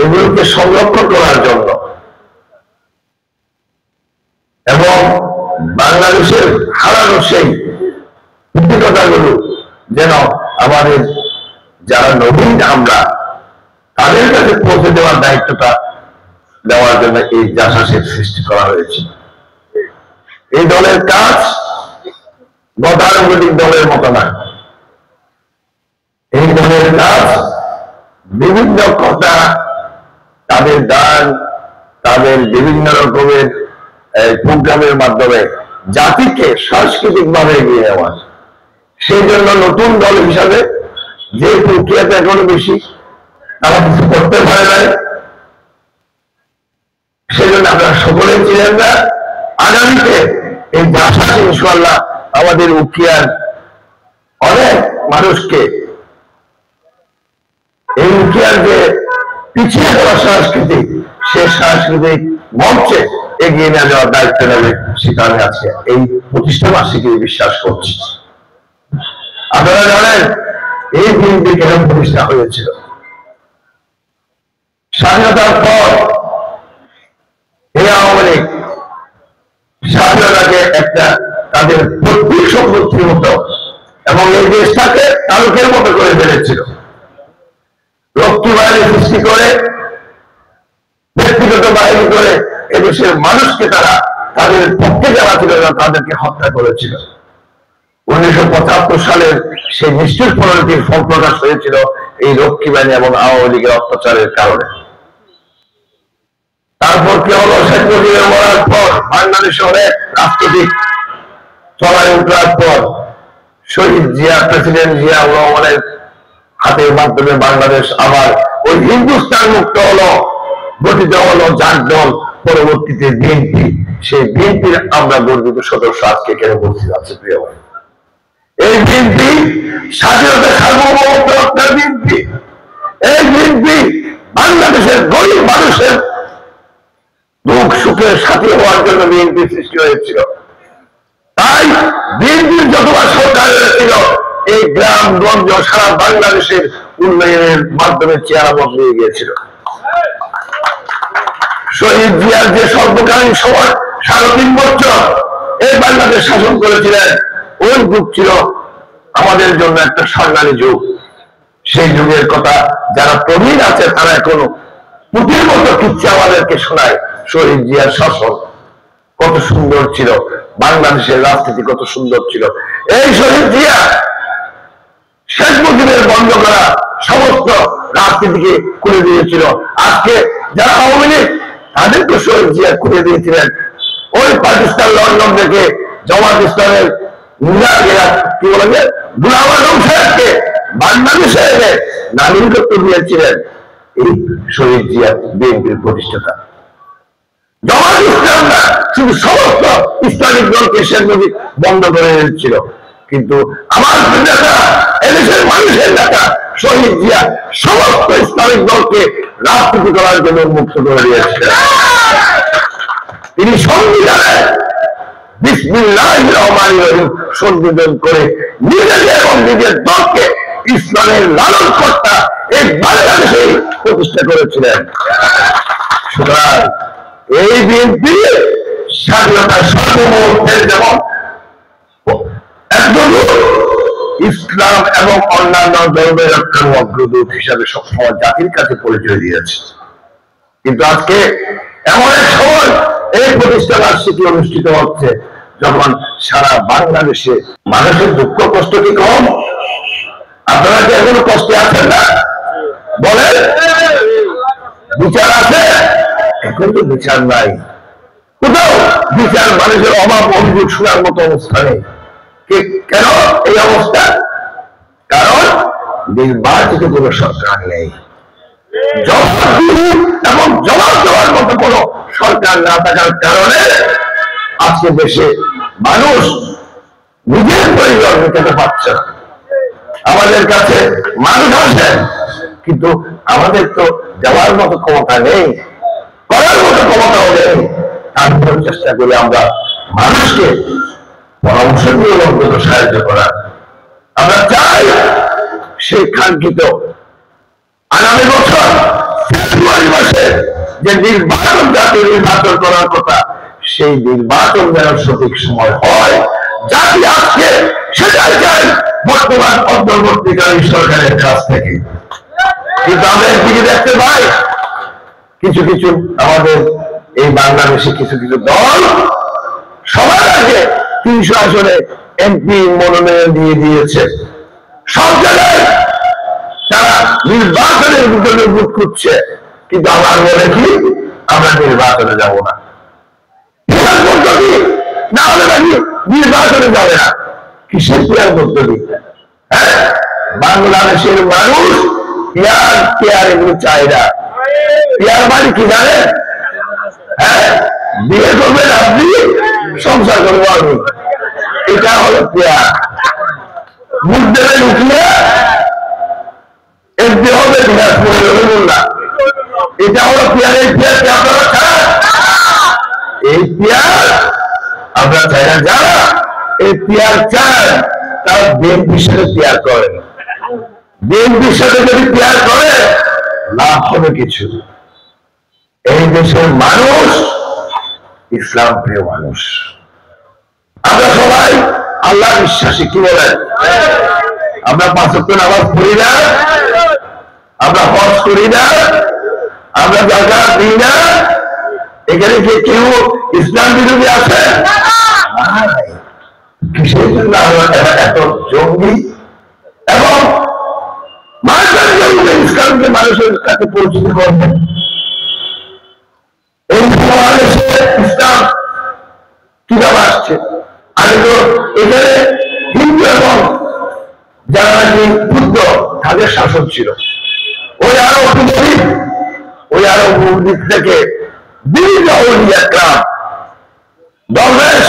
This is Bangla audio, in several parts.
এগুলোকে সংরক্ষণ করার জন্য এবং বাংলাদেশের হারানো সেই কথাগুলো যেন আমাদের যারা নবীন আমরা তাদের কাছে পৌঁছে দেওয়ার দায়িত্বটা দেওয়ার জন্য এই জাসাসের সৃষ্টি করা হয়েছে। এই দলের কাজ গতানুগতিক দলের মতো না। এই দলের কাজ বিভিন্ন কথা, তাদের গান, তাদের বিভিন্ন রকমের প্রোগ্রামের মাধ্যমে জাতিকে সাংস্কৃতিক ভাবে এগিয়ে নেওয়া। সেই জন্য নতুন দল হিসাবে যে প্রক্রিয়াটা এখনো বেশি তারা কিছু করতে পারে নাই, সেই জন্য আপনারা সকলেই ছিলেন না। আগামীতে এই জাসাস ইনশাআল্লাহ আমাদের উকিয়ার অনেক মানুষকে এই উকিয়ার যে পিছিয়ে যাওয়া সংস্কৃতি, সে সাংস্কৃতিক মঞ্চে এগিয়ে নিয়ে যাওয়ার দায়িত্ব নেবে, সেটা আমি আজকে এই প্রতিষ্ঠা বার্ষিকী বিশ্বাস করছি। আপনারা জানেন এই বিএনপি কেন প্রতিষ্ঠা হয়েছিল? স্বাধীনতার পর এই আওয়ামী লীগ স্বাধীনতাকে একটা তাদের প্রত্যেক সম্পত্তির মতো এবং এই দেশটাকে তালুকের মতো করে ফেলেছিল। রক্তি বাহিনী সৃষ্টি করে, ব্যক্তিগত বাহিনী করে এদেশের মানুষকে তারা তাদের পক্ষে যারা ছিল না তাদেরকে হত্যা করেছিল। 1975 সালের সেই নিষ্ঠুর পরিণতির ফল প্রকাশ হয়েছিল এই রক্ষী বাহিনী এবং আওয়ামী লীগের অত্যাচারের কারণে। তারপর কি হলো? শেখ মুজিবের মরার পর বাংলাদেশে অনেক রাজনৈতিক চলায় উঠার পর শহীদ জিয়া, প্রেসিডেন্ট জিয়া রহমানের হাতের মাধ্যমে বাংলাদেশ আবার ওই হিন্দুস্তান মুক্ত হলো, গঠিত হলো যার দল পরবর্তীতে বিএনপি। সেই বিএনপির আমরা গর্বিত সদস্য আজকে কেন বলতে যাচ্ছে প্রিয় ভাই। এই বিএনপি স্বাধীনতা সার্বভৌমত্ব রক্ষার বিএনপি। এই বিএনপি বাংলাদেশের গরিব মানুষের দুঃখ সুখের সাথী হওয়ার জন্য বিএনপি সৃষ্টি হয়েছিল। তাই বিএনপির যতবার সরকার হয়েছিল এই গ্রামগঞ্জ সারা বাংলাদেশের উন্নয়নের মাধ্যমে চেহারা বদলে গিয়েছিল। শহীদ জিয়ার যে স্বল্পকালীন সময় 3.5 বছর এই বাংলাদেশ শাসন করেছিলেন, ওই যুগ ছিল আমাদের জন্য একটা স্বর্ণালী যুগ। সেই যুগের কথা যারা প্রবীণ আছে তারা এখনো পুঁথির মতো কিচ্ছা আমাদেরকে শোনায়। শহীদ জিয়ার শাসন কত সুন্দর ছিল, বাংলাদেশের রাজনীতি কত সুন্দর ছিল। এই শহীদ জিয়া শেখ মুজিবের বন্ধ করা সমস্ত রাজনীতিকে খুলে দিয়েছিল। আজকে যারা আওয়ামী লীগ তাদেরকে শহীদ জিয়া খুলে দিয়েছিলেন। ওই পাকিস্তান লন্ডন থেকে জামাত ইসলামের কি বলে গুলাম আজম সাহেবকে বাংলাদেশে এনে নাগরিকত্ব দিয়েছিলেন এই শহীদ জিয়া, বিএনপির প্রতিষ্ঠাতা। জামাত ইসলাম না, শুধু সমস্ত ইসলামিক দলকে শেখ মুজিব বন্ধ করে দিচ্ছিল। কিন্তু আমার নেতা, এদেশের মানুষের নেতা শহীদ জিয়া সমস্ত ইসলামিক দলকে রাজনীতি করার জন্য মুক্ত করে দিয়েছিলেন। তিনি সংবিধানে বিসমিল্লাহির রহমানির রহিম সংবিধান করে নিজেকে এবং নিজের দলকে ইসলামের লালন কর্তা এই বাংলাদেশে প্রতিষ্ঠা করেছিলেন। সুতরাং এই বিএনপি স্বাধীনতার সার্বভৌমত্বের যেমন একদম ইসলাম এবং অন্যান্য ধর্মের রক্ষার অগ্রদূত হিসাবে সবসময় জাতির কাছে পরিচয় দিয়েছে। কিন্তু আজকে এমন এক সময় এই প্রতিষ্ঠা বার্ষিকী অনুষ্ঠিত হচ্ছে যখন সারা বাংলাদেশে মানুষের দুঃখ কষ্ট কি কম? আপনারা কি এখনো কষ্টে আছেন না? বলেন, বিচার আছে? এখন তো বিচার নাই, কোথাও বিচার মানুষের অভাব অভিযোগ শোনার মতো অবস্থা নেই। কেন এই অবস্থা? কারণ নির্বাচিত কোন সরকার নেই, এবং জবাব দেওয়ার মতো কোন সরকার না থাকার কারণে আজকে দেশে মানুষ নিজের পরিবার মেটাতে পারছে না। আমাদের কাছে মানুষ আসে কিন্তু আমাদের তো যাওয়ার মতো ক্ষমতা নেই, করার মতো ক্ষমতাও নেই। তারপর চেষ্টা করি আমরা মানুষকে পরামর্শ দিয়ে অন্তত সাহায্য করার। আমরা চাই সেই কাঙ্ক্ষিত আগামী বছর ফেব্রুয়ারি যে নির্বাচন জাতীয় নির্বাচন করার কথা, সেই নির্বাচন যেন সঠিক সময় হয়। জাতি আজকে সেটাই চাই বর্তমান অন্তর্বর্তীকালীন সরকারের কাছ থেকে। কিন্তু আমরা একদিকে দেখতে পাই কিছু কিছু আমাদের এই বাংলাদেশে কিছু কিছু দল সবার আগে ৩০০ আসনে এমপি মনোনয়ন দিয়ে দিয়েছে। সব জায়গায় তারা নির্বাচনের ভিতরে বুথ খুঁজছে, কিন্তু আমার বলে কি আমরা নির্বাচনে যাব না, না হলে নাকি নির্বাচনে যাবে না। কিসের পেয়ার পদ্ধতি? হ্যাঁ, বাংলাদেশের মানুষ পেয়ার এগুলো চায় না। পেয়ার মানে কি জানেন? হ্যাঁ, বিয়ে করবেন আপনি, সংসার করবো আমি, এটা হলো পেয়ার। মুখ দেবেন উঠিয়ে এমপি হবে দিনাজপুরের রহিমুল্লাহ, এটা হলো পেয়ারের পেয়ার। আপনারা চান এই পেয়ার? আমরা চাই না। যারা এই পেয়ার চান তারা বিএনপির সাথে পেয়ার করেন। বিএনপির সাথে যদি পেয়ার করে লাভ হবে কিছু। এই দেশের মানুষ ইসলাম প্রিয় মানুষ, আমরা সবাই আল্লাহ বিশ্বাসী। কি বলেন? আমরা ৫ ওয়াক্ত নামাজ পড়ি না, আমরা হজ করি না, আমরা যাকাত দিই না। এখানে কি কেউ ইসলাম বিরোধী আছে? কিসের জন্য আমরা এত জঙ্গি এবং ইসলামকে মানুষের কাছে পরিচিত করবেন? এই বাংলাদেশে ইসলাম কিভাবে আসছে? আগে তো এখানে হিন্দু এবং যারা নাকি বুদ্ধ তাদের শাসন ছিল। ওই আরো গরিব, ওই আরো দিক থেকে বিভিন্ন দরবেশ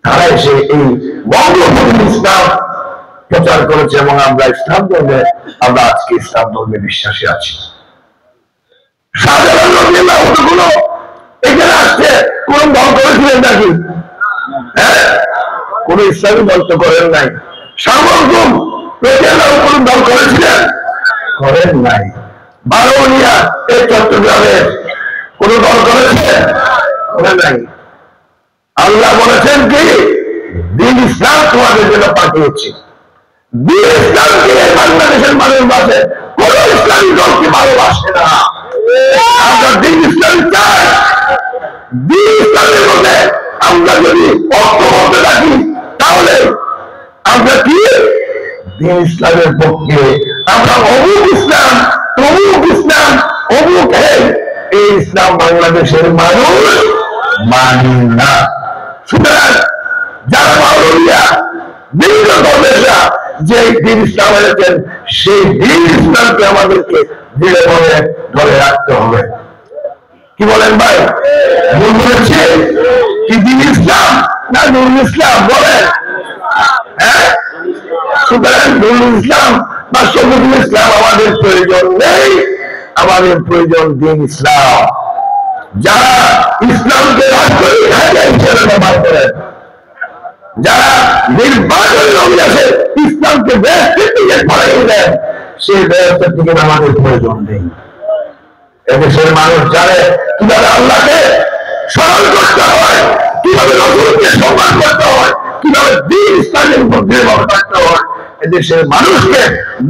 তারা এসে এই বঙ্গভূমি ইসলাম প্রচার করেছে এবং আমরা ইসলাম ধর্মে, আমরা আজকে ইসলাম ধর্মে বিশ্বাসী আছি। সাধারণ লোকগুলো এখানে আসছে কোন দল করেছিলেন নাকি? হ্যাঁ, কোন ইসলামী দল তো করেন নাই। সামরগুম কোন দল করেছিলেন? করেন নাই। বারোনিয়া এই চট্টগ্রামের কোন দল করেছে? করে নাই। আল্লাহ বলেছেন কি দিন ইসলাম তোমাদের জন্য পাঠিয়েছি। দিন ইসলামকে বাংলাদেশের মানুষ বাসে কোন ইসলামী দলকে ভালোবাসে না। আমরা দিন ইসলাম চাই। দিন ইসলামের মধ্যে আমরা যদি ঐক্যবদ্ধ থাকি তাহলে আমরা কি দিন ইসলামের পক্ষে। আমরা অমুক ইসলাম, তমুক ইসলাম, অমুক এই ইসলাম বাংলাদেশের মানুষ মানি না। সুতরাং যারা মাওলানা বিভিন্ন দলেরা যে দিন ইসলাম এনেছেন সেই দিন ইসলামকে আমাদেরকে ধীরে ধরে ধরে রাখতে হবে। কি বলেন ভাই? ভুল বলেছে কি? দিন ইসলাম না নুরুল ইসলাম? বলেন। হ্যাঁ, সুতরাং নুরুল ইসলাম বা শফিকুল ইসলাম আমাদের প্রয়োজন নেই, আমাদের প্রয়োজন দিন ইসলাম। যারা ইসলামকে রাষ্ট্র হিসেবে ব্যবহার করেন, যারা নির্বাচনের অভিলাষে ইসলামকে ব্যক্তির দিকে ছড়াই দেন, সেই ব্যবস্থার দিকে আমাদের প্রয়োজন নেই। এদেশের মানুষ জানে কিভাবে আল্লাহকে স্মরণ করতে হয়, কিভাবে রাসূলকে সম্মান করতে হয়, কিভাবে দ্বীন ইসলামের মধ্যে থাকতে হয়। এদেশের মানুষকে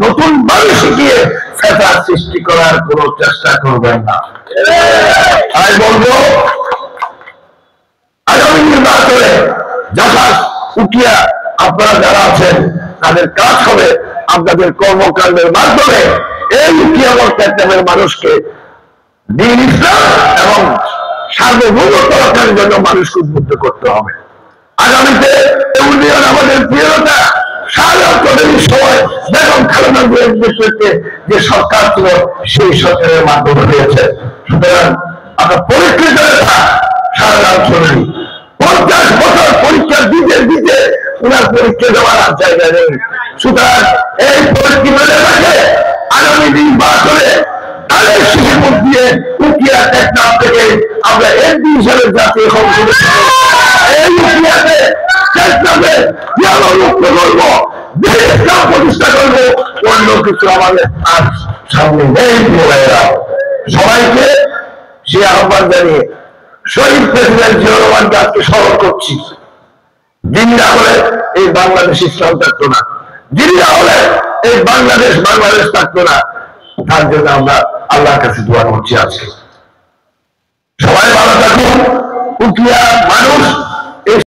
নতুন মানুষ শিখিয়ে ফেসাদ সৃষ্টি করার কোন চেষ্টা করবেন না। তাই বলবো আগামী নির্বাচনে জাসাস উঠিয়া আপনারা যারা আছেন তাদের কাজ হবে আপনাদের কর্মকাণ্ডের মাধ্যমে এই উঠিয়া বর্তমানের মানুষকে দ্বীন ইসলাম এবং সার্বভৌমত্ব রক্ষার জন্য মানুষকে উদ্বুদ্ধ করতে হবে। আগামীতে ইউনিয়ন আমাদের প্রিয়তা সময় বেগম খালেদা জিয়ার নেতৃত্বে যে সরকার ছিল সেই সরকারের মাধ্যমে হয়েছে। সুতরাং আপনার পরীক্ষিত সারা শোনেনি 50 বছর পরীক্ষা দিতে দিতে ওনার পরীক্ষা দেওয়ার জায়গা নেই। সুতরাং এই পরীক্ষা রাখে আগামী নির্বাচনে তাদের শিশুর দিয়ে উকিয়া টেকনাফ থেকে আমরা এমপি হিসেবে জাতীয় সংসদে এই উকিয়াতে টেকনাফে মুক্ত করবো, ইসলাম প্রতিষ্ঠা করবো। অন্য কিছু আমাদের আর সামনে নেই। সবাইকে সে আহ্বান জানিয়ে শহীদ প্রেসিডেন্ট জিয়াউর রহমানকে আজকে স্মরণ করছি। যিনি না হলে এই বাংলাদেশ ইসলাম থাকতো না, যিনি না হলে এই বাংলাদেশ থাকতো না। তার জন্য আমরা আল্লাহর কাছে দোয়া করছি। আজকে সবাই ভালো থাকুন। উকিয়া